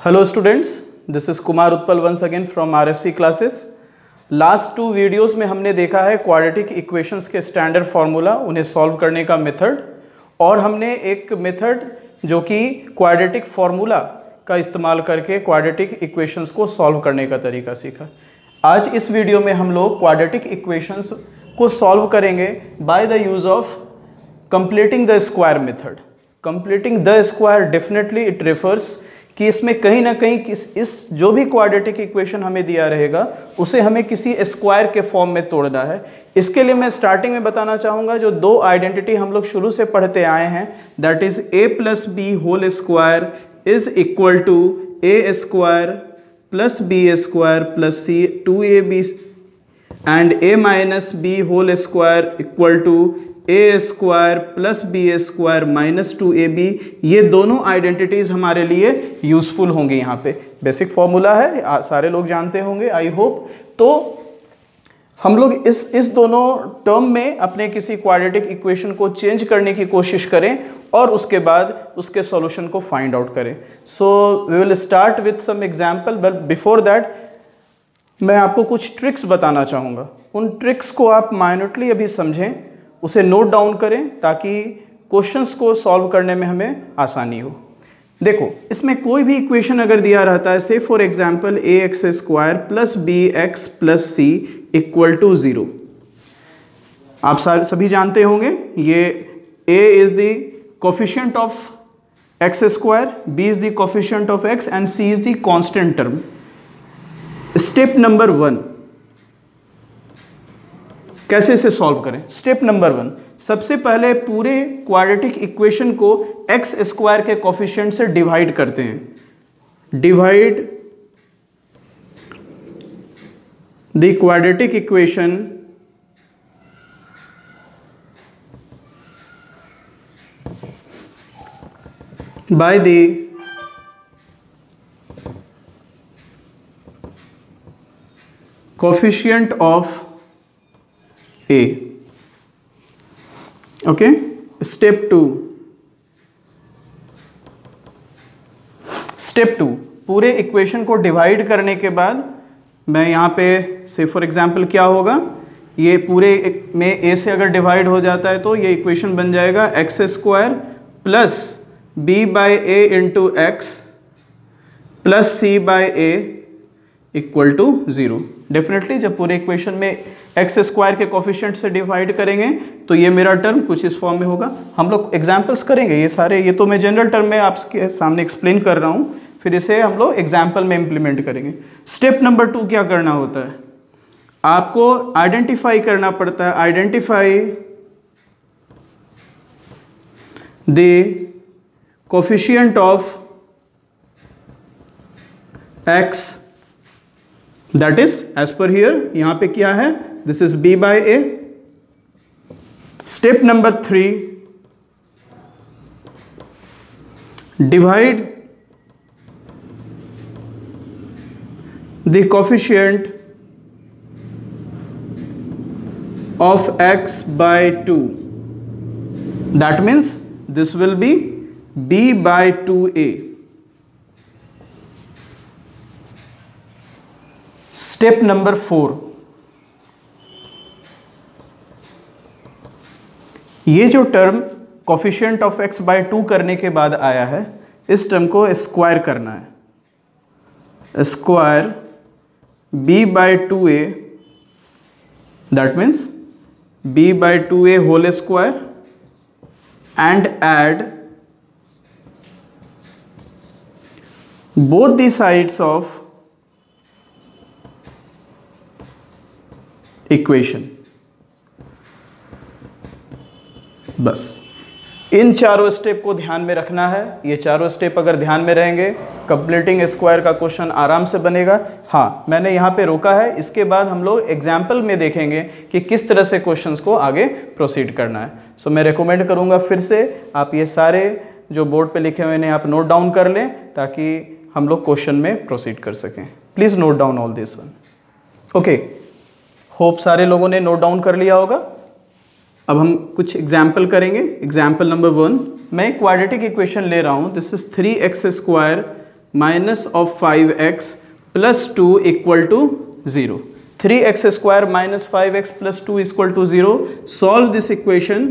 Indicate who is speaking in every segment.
Speaker 1: Hello students, this is Kumar Utpal once again from RFC classes. Last 2 videos में हमने देखा है quadratic equations के स्टैंडर्ड फार्मूला, उन्हें सॉल्व करने का मेथड, और हमने एक मेथड जो कि क्वाड्रेटिक फार्मूला का इस्तेमाल करके क्वाड्रेटिक इक्वेशंस को सॉल्व करने का तरीका सीखा। आज इस वीडियो में हम लोग क्वाड्रेटिक इक्वेशंस को सॉल्व करेंगे by the use of completing the square method. Completing the square definitely it refers कि इसमें कहीं ना कहीं इस जो भी क्वाड्रेटिक इक्वेशन हमें दिया रहेगा उसे हमें किसी स्क्वायर के फॉर्म में तोड़ना है। इसके लिए मैं स्टार्टिंग में बताना चाहूँगा जो 2 आइडेंटिटी हम लोग शुरू से पढ़ते आए हैं, that is a plus b whole square is equal to a square plus b square plus c 2ab and a minus b whole square equal to a square plus b square minus 2ab। ये दोनों identities हमारे लिए useful होंगी। यहाँ पे basic formula है, सारे लोग जानते होंगे आई होप। तो हम लोग इस दोनों टर्म में अपने किसी क्वाड्रेटिक इक्वेशन को चेंज करने की कोशिश करें और उसके बाद उसके सॉल्यूशन को फाइंड आउट करें। So we will start with some example, but before that मैं आपको कुछ ट्रिक्स बताना चाहूँगा। उन ट्रिक्स को आप माइन्यूटली अभी समझें, उसे नोट डाउन करें ताकि क्वेश्चंस को सॉल्व करने में हमें आसानी हो। देखो, इसमें कोई भी इक्वेशन अगर दिया रहता है, से for example a x square plus b x plus c equal to 0, आप सभी जानते होंगे ये a is the coefficient of x square, b is the coefficient of x and c is the constant term. Step number 1 कैसे इसे solve करें। Step number 1, सबसे पहले पूरे क्वाड्रेटिक इक्वेशन को एक्स स्क्वायर के कोफिशिएंट से डिवाइड करते हैं। Divide the quadratic equation by the coefficient of A. Okay, step 2। Step 2, पूरे इक्वेशन को डिवाइड करने के बाद मैं यहाँ पे से फॉर एग्जांपल क्या होगा, ये पूरे में a से अगर डिवाइड हो जाता है तो ये इक्वेशन बन जाएगा x square plus b by a into x plus c by a equal to 0। Definitely जब पूरे इक्वेशन में एक्स स्क्वायर के कोफिशिएंट से डिवाइड करेंगे तो ये मेरा टर्म कुछ इस फॉर्म में होगा। हम लोग एग्जाम्पल्स करेंगे, ये सारे, ये तो मैं जनरल टर्म में आपके सामने एक्सप्लेन कर रहा हूँ, फिर इसे हम लोग एग्जाम्पल में इम्प्लीमेंट करेंगे। स्टेप नंबर 2 क्या करना होता है, आपको आइडेंटिफाई करना पड़ता है। Identify the coefficient of x, that is as per here, यहां पे क्या है, this is b by a। Step number 3, divide the coefficient of x by 2, that means this will be b by 2a। Step number 4, ये जो term coefficient of x by 2 करने के बाद आया है, इस टर्म को स्क्वायर करना है। Square b by 2a, that means b by 2a whole square and add both the sides of equation. बस इन चारों स्टेप को ध्यान में रखना है। ये चारों स्टेप अगर ध्यान में रहेंगे, कंप्लीटिंग स्क्वायर का क्वेश्चन आराम से बनेगा। हाँ, मैंने यहाँ पे रोका है, इसके बाद हम लोग एग्जाम्पल में देखेंगे कि किस तरह से क्वेश्चंस को आगे प्रोसीड करना है। सो मैं रिकमेंड करूँगा फिर से आप ये सारे जो बोर्ड पे लिखे हुए इन्हें आप नोट डाउन कर लें ताकि हम लोग क्वेश्चन में प्रोसीड कर सकें। Please note down all this one. Okay, hope सारे लोगों ने नोट डाउन कर लिया होगा। अब हम कुछ एग्जाम्पल करेंगे। एग्जाम्पल नंबर 1, मैं क्वाड्रेटिक इक्वेशन ले रहा हूँ। This is 3x² minus of 5x plus 2 equal to 0. 3x square minus 5x plus 2 equal to 0. Solve this equation,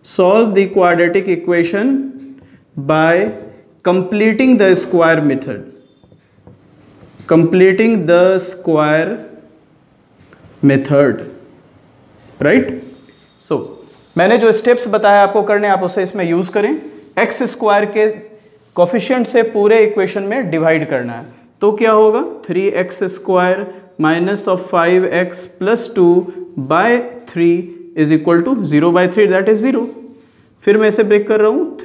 Speaker 1: solve the quadratic equation by completing the square method. Completing the square method, right? So मैंने जो steps बताया आपको करने, आप उसे इसमें use करें. X square के कोफिशिएंट से पूरे इक्वेशन में डिवाइड करना है. तो क्या होगा, 3x square minus of 5x plus 2 by 3 is equal to 0/3, that is 0. फिर मैं इसे ब्रेक कर रहा हूँ,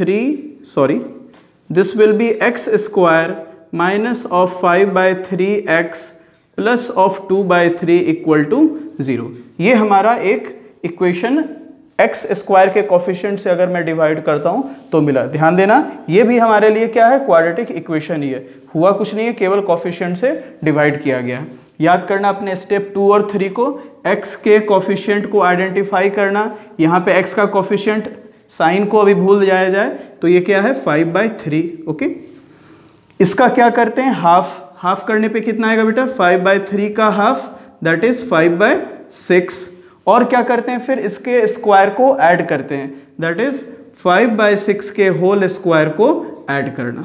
Speaker 1: this will be x square minus of 5/3x plus of 2/3 equal to 0. ये हमारा एक इक्वेशन x स्क्वायर के कोफिशिएंट से अगर मैं डिवाइड करता हूँ तो मिला. ध्यान देना, ये भी हमारे लिए क्या है, क्वाड्रेटिक इक्वेशन ही है. हुआ कुछ नहीं है, केवल कोफिशिएंट से डिवाइड किया गया. याद करना अपने स्टेप 2 और 3 को, x के कोफिशिएंट को आइडेंटिफाई करना. यहाँ पे x का कोफिशिएंट साइन को अभी भूल जाया जाए तो ये क्या है, 5/3. ओके, इसका क्या करते हैं, हाफ करने पे कितना आएगा बेटा, 5/3 का हाफ, दैट इज 5/6. और क्या करते हैं, फिर इसके स्क्वायर को ऐड करते हैं, दैट इज 5/6 के होल स्क्वायर को ऐड करना.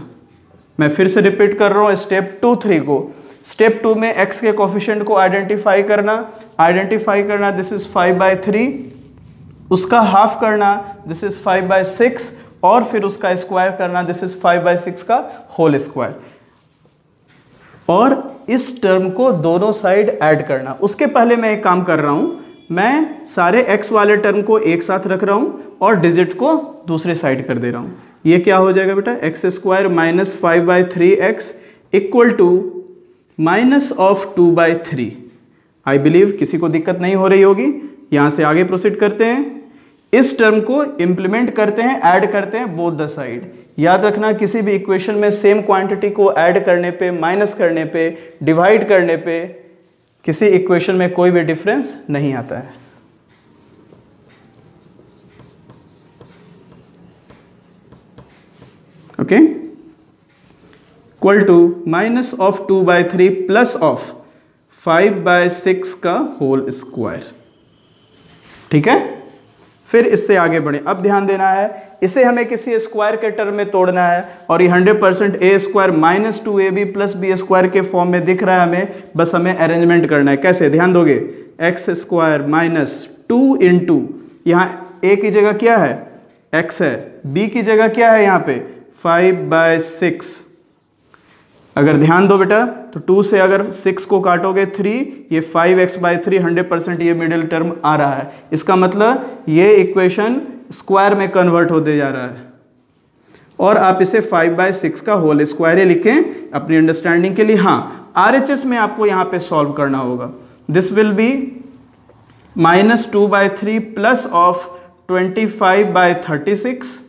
Speaker 1: मैं फिर से रिपीट कर रहा हूँ स्टेप 2, 3 को. स्टेप 2 में x के कोफिशिएंट को आइडेंटिफाई करना, दिस इज 5/3. उसका हाफ करना, दिस इज 5/6. और फिर उसका स्क्वायर करना, दिस इज 5/6 का होल स्क्वायर. और इस टर्म को दोनों साइड ऐड करना. उसके पहले मैं एक काम कर रहा हूं, मैं सारे x वाले टर्म को एक साथ रख रहा हूं और डिजिट को दूसरे साइड कर दे रहा हूं. ये क्या हो जाएगा बेटा, x square minus 5/3x equal to minus of 2/3. I believe किसी को दिक्कत नहीं हो रही होगी. यहां से आगे प्रोसीड करते हैं. इस टर्म को इंप्लीमेंट करते हैं, ऐड करते हैं बोथ द साइड. याद रखना, किसी भी इक्वेशन में सेम क्वांटिटी को ऐड करने पे, माइनस करने पे, डिवाइड करने पे किसी इक्वेशन में कोई भी डिफरेंस नहीं आता है. Okay, equal to minus of 2/3 plus of 5/6 का होल स्क्वायर. ठीक है, फिर इससे आगे बढ़े. अब ध्यान देना है, इसे हमें किसी स्क्वायर के टर्म में तोड़ना है और ये 100% a square minus 2ab plus b square के फॉर्म में दिख रहा है हमें. बस हमें अरेंजमेंट करना है. कैसे, ध्यान दोगे, एक्स स्क्वायर माइनस 2 इंटू, यहाँ a की जगह क्या है, x है, b की जगह क्या है यहाँ पे 5/6. अगर ध्यान दो बेटा तो 2 से अगर 6 को काटोगे 3, ये 5x/3, 100% ये मिडिल टर्म आ रहा है. इसका मतलब ये इक्वेशन स्क्वायर में कन्वर्ट होते जा रहा है. और आप इसे 5/6 का होल स्क्वायर ही लिखें अपनी अंडरस्टैंडिंग के लिए. हाँ, RHS में आपको यहाँ पे सॉल्व करना होगा. This will B minus 2/3 plus of 25/36.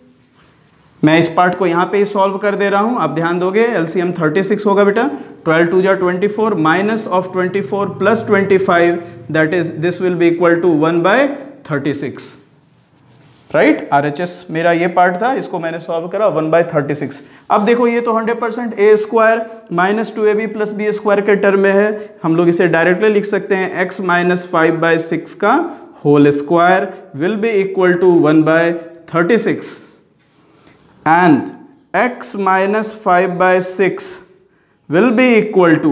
Speaker 1: मैं इस पार्ट को यहाँ पे ही सॉल्व कर दे रहा हूँ. आप ध्यान दोगे, एलसीएम 36 होगा बेटा. 12 2 जा 24 minus of 24 plus 25, that is this will be equal to 1/36. Right, RHS मेरा ये पार्ट था, इसको मैंने सॉल्व करा 1/36. अब देखो, ये तो 100% a square minus 2ab plus b square के टर्म में है. हम लोग इसे डायरेक्टली लिख सकते हैं, x माइनस 5/6 का whole square will be equal to 1/36. and x minus 5/6 will be equal to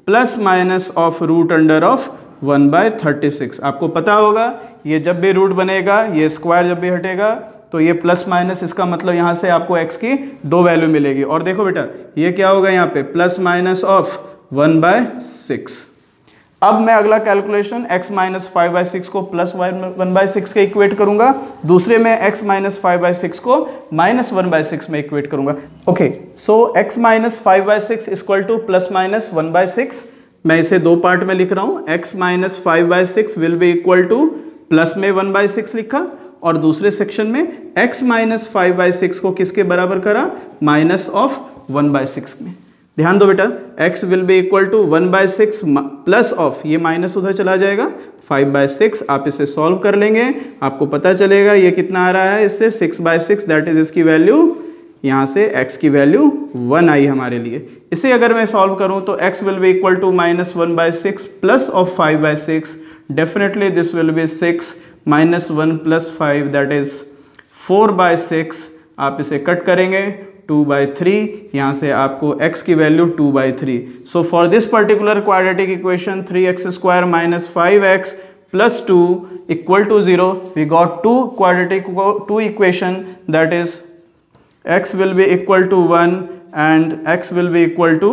Speaker 1: plus minus of root under of 1/36. आपको पता होगा, ये जब भी रूट बनेगा, ये स्क्वायर जब भी हटेगा तो ये प्लस माइनस, इसका मतलब यहाँ से आपको x की 2 वैल्यू मिलेगी. और देखो बेटा, ये क्या होगा यहाँ पे, प्लस माइनस ऑफ 1/6. अब मैं अगला कैलकुलेशन x माइनस 5/6 को प्लस 1/6 के इक्वेट करूंगा. दूसरे में x माइनस 5/6 को माइनस 1/6 में इक्वेट करूंगा. Okay, so x minus 5/6 equal to plus minus 1/6. मैं इसे 2 पार्ट में लिख रहा हूं. x minus 5/6 will be equal to plus में 1/6 लिखा, और दूसरे सेक्शन में x माइनस 5/6 को किसके बराबर करा, माइनस ऑफ 1/6 में. ध्यान दो बेटा, x will be equal to 1/6 plus of, ये माइनस उधर चला जाएगा, 5/6. आप इसे सॉल्व कर लेंगे, आपको पता चलेगा ये कितना आ रहा है, इससे 6/6, दैट इज इसकी वैल्यू यहाँ से x की वैल्यू 1 आई हमारे लिए। इसे अगर मैं सॉल्व करूँ तो x will be equal to -1/6 plus of 5/6, definitely this will be 6 -1 + 5 that is 4/6। आप इसे कट करेंगे 2/3, यहाँ से आपको x की value 2/3। So for this particular quadratic equation 3x² - 5x + 2 = 0, we got two equation, that is x will be equal to 1 and x will be equal to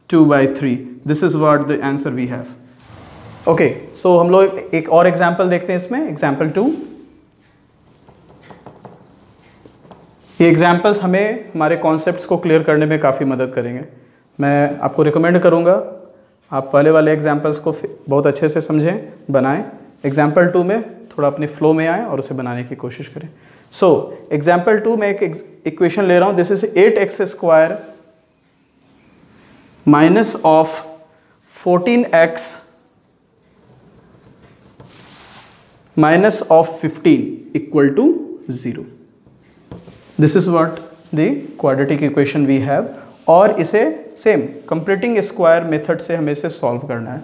Speaker 1: 2/3. This is what the answer we have. Okay, so हम लोग एक और example देखते हैं इसमें, example 2। ये examples हमें हमारे कॉन्सेप्ट्स को क्लियर करने में काफ़ी मदद करेंगे। मैं आपको रिकमेंड करूँगा आप पहले वाले एग्जाम्पल्स को बहुत अच्छे से समझें, बनाएं। एग्जाम्पल 2 में थोड़ा अपने फ्लो में आएँ और उसे बनाने की कोशिश करें। सो एग्जाम्पल 2 में एक इक्वेशन ले रहा हूँ। This is 8x² minus of 14x minus of 15 equal to 0. This is what the quadratic equation we have, और इसे सेम कंप्लीटिंग स्क्वायर मेथड से हमें इसे सॉल्व करना है।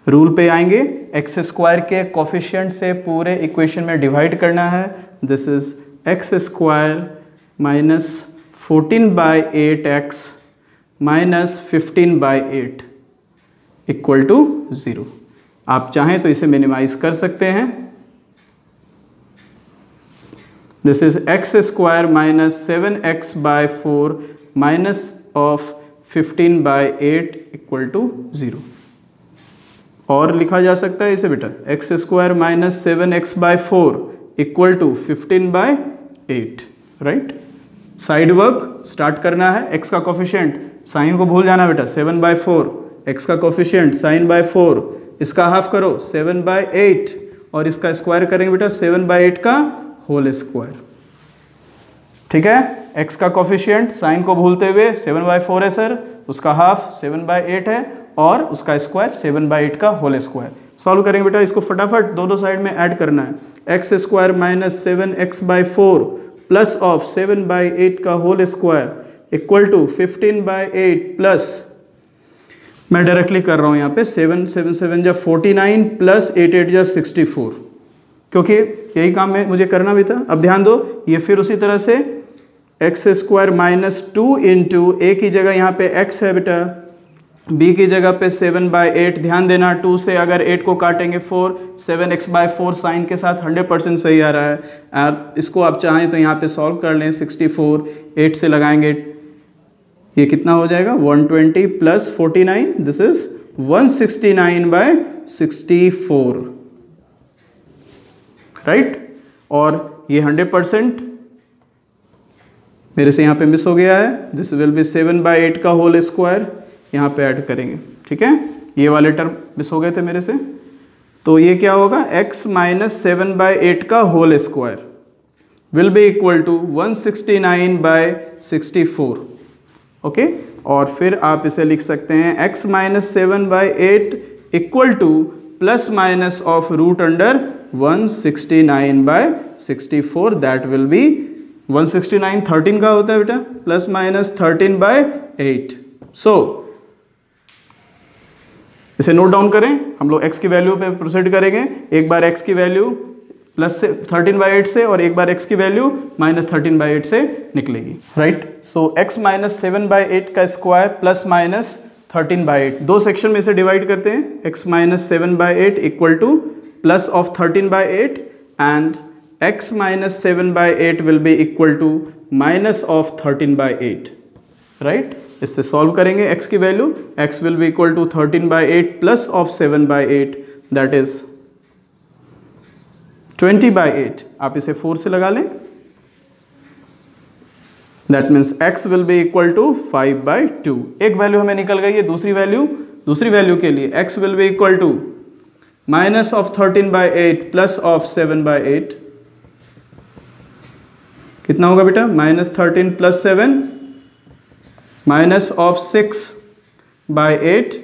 Speaker 1: रूल पे आएंगे, x² के कोफिशिएंट से पूरे इक्वेशन में डिवाइड करना है। This is x² minus 14/8x minus 15/8 equal to 0। आप चाहें तो इसे मिनिमाइज कर सकते हैं। This is x² minus 7x/4 minus of 15/8 equal to 0। और लिखा जा सकता है इसे बेटा, x² minus 7x/4 equal to 15/8, right. Side work start करना है। x का कोफिशिएंट, साइन को भूल जाना बेटा, 7/4, x का कोफिशिएंट sin/4, इसका हाफ करो 7/8 और इसका स्क्वायर करेंगे बेटा 7/8 का होल स्क्वायर। ठीक है, x का कोफिशिएंट साइन को भूलते हुए 7/4 है सर, उसका हाफ 7/8 है और उसका स्क्वायर 7/8 का होल स्क्वायर। सॉल्व करेंगे बेटा इसको फटाफट, दोनों साइड में ऐड करना है। x² minus 7x/4 plus of 7/8 का whole square equal to 15/8 plus, मैं डायरेक्टली कर रहा हूँ यहाँ पे 7 7 7 जा 49 प्लस 8 8 जा 64, क्योंकि यही काम में मुझे करना भी था। अब ध्यान दो, ये फिर उसी तरह से x² माइनस 2 इंटू a की जगह यहाँ पे x है बेटा, b की जगह पे 7/8। ध्यान देना 2 से अगर 8 को काटेंगे 4, 7x/4 साइन के साथ 100% सही आ रहा है। आप इसको आप चाहें तो यहाँ पे सॉल्व कर लें। 64 8 से लगाएंगे, ये कितना हो जाएगा 120 प्लस 49, दिस इज 169/64, राइट। और ये 100% मेरे से यहाँ पे मिस हो गया है। दिस विल बी 7/8 का होल स्क्वायर, यहाँ पे ऐड करेंगे। ठीक है, ये वाले टर्म मिस हो गए थे मेरे से, तो ये क्या होगा, x माइनस 7/8 का whole square will be equal to 169/64। Okay, और फिर आप इसे लिख सकते हैं x minus 7/8 equal to plus minus of root under 169/64, that will be 169 13 का होता है बेटा, प्लस माइनस 13/8। सो इसे नोट डाउन करें, हम लोग x की वैल्यू पे प्रोसीड करेंगे। एक बार x की वैल्यू प्लस 13/8 से और एक बार x की वैल्यू माइनस 13/8 से निकलेगी, राइट। सो x माइनस 7/8 का स्क्वायर प्लस माइनस 13/8, दो सेक्शन में इसे डिवाइड करते हैं। x minus 7/8 equal to plus of 13/8 and x minus 7/8 will be equal to minus of 13/8, right. इससे सॉल्व करेंगे x की value, x will be equal to 13/8 plus of 7/8 that is 20/8। आप इसे 4 से लगा लें, that means x will be equal to 5/2। एक value हमें निकल गई है, दूसरी वैल्यू के लिए x will be equal to minus of 13/8 plus of 7/8, कितना होगा बेटा, minus 13 plus 7 minus of 6/8,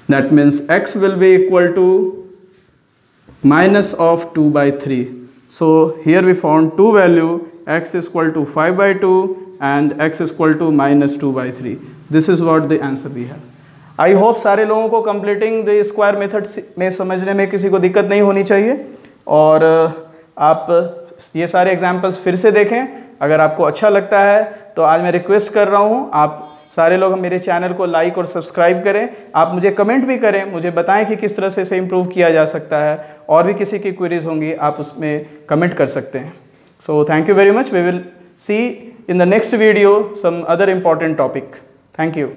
Speaker 1: that means x will be equal to minus of 2/3, So here we found two value, x is equal to 5/2 and x is equal to -2/3. This is what the answer we have. I hope सारे लोगों को completing the square method में समझने में किसी को दिक्कत नहीं होनी चाहिए। और आप ये सारे एग्जाम्पल्स फिर से देखें। अगर आपको अच्छा लगता है तो आज मैं रिक्वेस्ट कर रहा हूँ आप सारे लोग मेरे चैनल को लाइक और सब्सक्राइब करें। आप मुझे कमेंट भी करें, मुझे बताएं कि किस तरह से इसे इम्प्रूव किया जा सकता है। और भी किसी की क्वेरीज होंगी आप उसमें कमेंट कर सकते हैं। So thank you very much. We will see in the next video some other important topic. Thank you.